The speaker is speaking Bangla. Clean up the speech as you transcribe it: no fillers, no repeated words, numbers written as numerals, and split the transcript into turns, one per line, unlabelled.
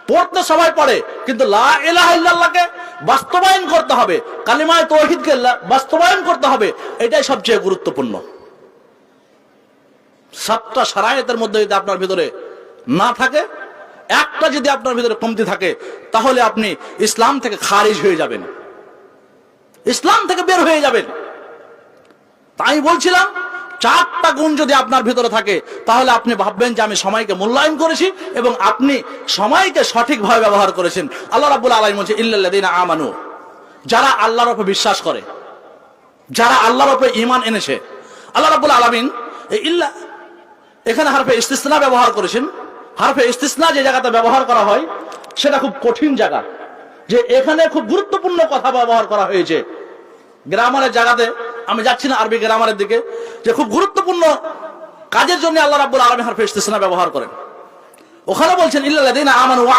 পড়তে সবাই পড়ে, কিন্তু লা ইলাহা ইল্লাল্লাহকে বাস্তবায়ন করতে হবে, কালিমায়ে তাওহীদকে বাস্তবায়ন করতে হবে, এটাই সবচেয়ে গুরুত্বপূর্ণ। 7টা শারায়েতের মধ্যে যদি আপনার ভিতরে না থাকে, একটা যদি আপনার ভিতরে কমতি থাকে, তাহলে আপনি ইসলাম থেকে খারিজ হয়ে যাবেন, ইসলাম থেকে বের হয়ে যাবেন। তাই বলছিলাম 4টা গুণ যদি আপনার ভিতরে থাকে, তাহলে আপনি ভাববেন যে আমি সময়কে মূল্যায়ন করেছি এবং আপনি সময়কে সঠিকভাবে ব্যবহার করেছেন। আল্লাহ রাব্বুল আলামিন বলেন ইল্লাল্লাযীনা আমানু, যারা আল্লাহর উপর বিশ্বাস করে, যারা আল্লাহর উপর ঈমান এনেছে। আল্লাহ রাব্বুল আলামিন এই ইল্লা এখানে হারফে ইস্তিসনা ব্যবহার করেছেন। হারফে ইস্তিসনা যে জায়গাতে ব্যবহার করা হয় সেটা খুব কঠিন জায়গা, যে এখানে খুব গুরুত্বপূর্ণ কথা ব্যবহার করা হয়েছে। গ্রামারের জায়গাতে আমি যাচ্ছি না, আরবি গ্রামারের দিকে, যে খুব গুরুত্বপূর্ণ কাজের জন্য আল্লাহ রাব্বুল আলামিন হারফে ইস্তিসনা ব্যবহার করেন। ওখানে বলছেন ইল্লাল্লাযীনা আমানু ওয়া